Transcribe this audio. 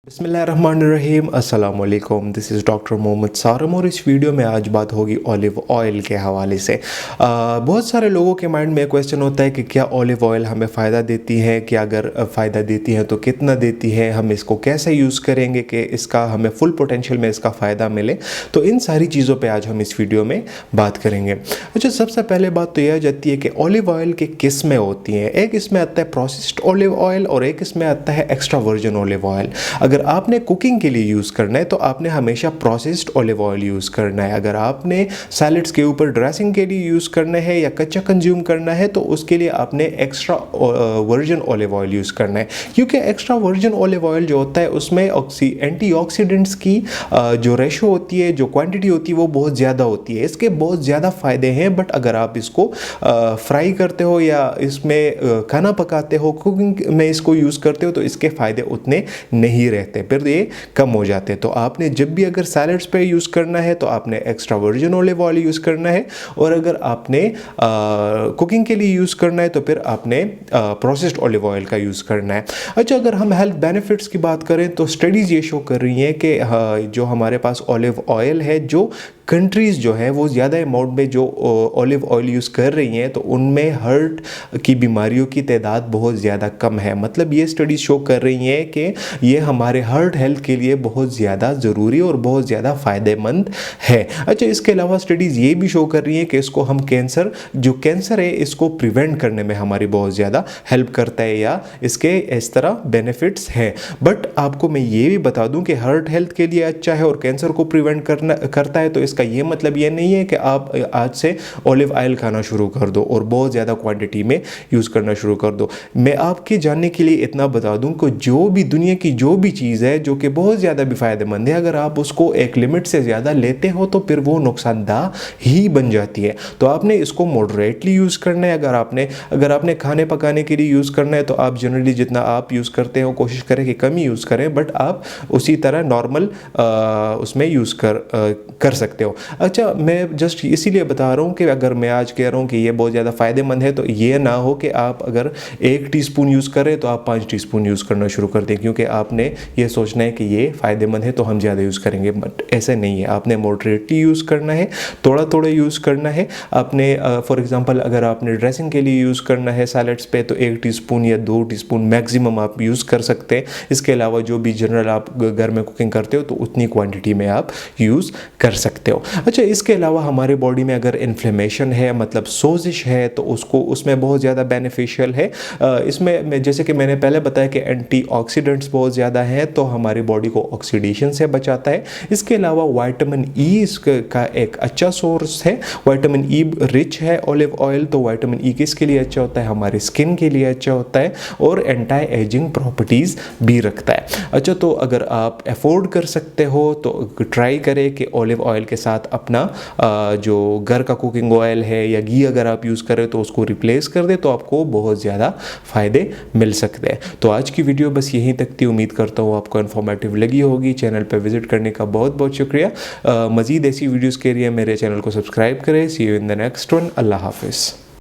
बिस्मिल्लाहिर्रहमानिर्रहीम अस्सलाम वालेकुम। दिस इज़ डॉक्टर मोहम्मद सारम और इस वीडियो में आज बात होगी ऑलिव ऑयल के हवाले से। बहुत सारे लोगों के माइंड में क्वेश्चन होता है कि क्या ऑलिव ऑयल हमें फ़ायदा देती है, कि अगर फ़ायदा देती है तो कितना देती है, हम इसको कैसे यूज़ करेंगे कि इसका हमें फुल पोटेंशियल में इसका फ़ायदा मिले। तो इन सारी चीज़ों पर आज हम इस वीडियो में बात करेंगे। अच्छा, सबसे पहले बात तो यह आ जाती है कि ऑलिव ऑयल की किस्में होती हैं। एक इसमें आता है प्रोसेस्ड ऑलिव ऑयल और एक इसमें आता है एक्स्ट्रा वर्जिन ऑलिव ऑयल। अगर आपने कुकिंग के लिए यूज़ करना है तो आपने हमेशा प्रोसेस्ड ऑलिव ऑयल यूज़ करना है। अगर आपने सैलड्स के ऊपर ड्रेसिंग के लिए यूज़ करना है या कच्चा कंज्यूम करना है तो उसके लिए आपने extra virgin olive oil use करना है, क्योंकि एक्स्ट्रा वर्जिन ऑलिव ऑयल जो होता है उसमें एंटीऑक्सीडेंट्स की जो रेशो होती है, जो क्वांटिटी होती है वो बहुत ज़्यादा होती है। इसके बहुत ज़्यादा फ़ायदे हैं, बट अगर आप इसको फ्राई करते हो या इसमें खाना पकाते हो, कुकिंग में इसको यूज़ करते हो तो इसके फ़ायदे उतने नहीं रहते, फिर ये कम हो जाते हैं। तो आपने जब भी अगर सैलड्स पे यूज़ करना है तो आपने extra virgin olive oil use करना है, और अगर आपने कुकिंग के लिए यूज़ करना है तो फिर आपने प्रोसेस्ड ऑलिव ऑयल का यूज़ करना है। अच्छा, अगर हम हेल्थ बेनिफिट्स की बात करें तो स्टडीज़ ये शो कर रही हैं कि जो हमारे पास ऑलिव ऑयल है, जो कंट्रीज़ जो है वो ज़्यादा अमाउंट में जो ऑलिव ऑयल यूज़ कर रही हैं तो उनमें हार्ट की बीमारियों की तादाद बहुत ज़्यादा कम है। मतलब ये स्टडीज़ शो कर रही हैं कि ये हमारे हार्ट हेल्थ के लिए बहुत ज़्यादा ज़रूरी और बहुत ज़्यादा फ़ायदेमंद है। अच्छा, इसके अलावा स्टडीज़ ये भी शो कर रही हैं कि इसको हम कैंसर है इसको प्रिवेंट करने में हमारी बहुत ज़्यादा हेल्प करता है, या इसके इस तरह बेनिफिट्स हैं। बट आपको मैं ये भी बता दूं कि हार्ट हेल्थ के लिए अच्छा है और कैंसर को प्रिवेंट करता है, तो इसका ये मतलब ये नहीं है कि आप आज से ऑलिव ऑयल खाना शुरू कर दो और बहुत ज़्यादा क्वांटिटी में यूज़ करना शुरू कर दो। मैं आपके जानने के लिए इतना बता दूं कि जो भी दुनिया की जो भी चीज़ है जो कि बहुत ज़्यादा भी फ़ायदेमंद है, अगर आप उसको एक लिमिट से ज़्यादा लेते हो तो फिर वो नुकसानदा ही बन जाती है। तो आपने इसको मॉडरेटली यूज़ करना है। अगर आपने खाने पकाने के लिए यूज़ करना है तो आप जनरली जितना आप यूज़ करते हो कोशिश करें कि कम ही यूज़ करें, बट आप उसी तरह नॉर्मल उसमें यूज़ कर सकते हो। अच्छा, मैं जस्ट इसीलिए बता रहा हूँ कि अगर मैं आज कह रहा हूँ कि ये बहुत ज़्यादा फ़ायदेमंद है तो ये ना हो कि आप अगर 1 टीस्पून यूज़ करें तो आप 5 टीस्पून यूज़ करना शुरू कर दें, क्योंकि आपने ये सोचना है कि ये फ़ायदेमंद है तो हम ज़्यादा यूज़ करेंगे, बट ऐसे नहीं है। आपने मॉडरेटली यूज़ करना है, थोड़ा थोड़ा यूज़ करना है। आपने फॉर एग्जांपल अगर आपने ड्रेसिंग के लिए यूज़ करना है सैलड्स पे तो 1 टीस्पून या 2 टीस्पून मैक्सिमम आप यूज़ कर सकते हैं। इसके अलावा जो भी जनरल आप घर में कुकिंग करते हो तो उतनी क्वांटिटी में आप यूज़ कर सकते हो। अच्छा, इसके अलावा हमारे बॉडी में अगर इन्फ्लेमेशन है, मतलब सोजिश है, तो उसमें बहुत ज़्यादा बेनिफिशियल है। इसमें जैसे कि मैंने पहले बताया कि एंटीऑक्सीडेंट्स बहुत ज़्यादा है तो हमारी बॉडी को ऑक्सीडेशन से बचाता है। इसके अलावा विटामिन ई इसका एक अच्छा सोर्स है। विटामिन ई रिच है ऑलिव ऑयल, तो विटामिन ई किसके लिए अच्छा होता है? हमारी स्किन के लिए अच्छा होता है और एंटी एजिंग प्रॉपर्टीज़ भी रखता है। अच्छा, तो अगर आप अफोर्ड कर सकते हो तो ट्राई करें कि ऑलिव ऑयल के साथ अपना जो घर का कुकिंग ऑयल है या घी अगर आप यूज़ करें तो उसको रिप्लेस कर दे, तो आपको बहुत ज़्यादा फ़ायदे मिल सकते हैं। तो आज की वीडियो बस यहीं तक थी। उम्मीद करता हूँ आपको इन्फॉर्मेटिव लगी होगी। चैनल पर विजिट करने का बहुत बहुत शुक्रिया। मज़ीद ऐसी वीडियोज़ के लिए मेरे चैनल को सब्सक्राइब करें। See you in the next one. अल्लाह हाफिज़।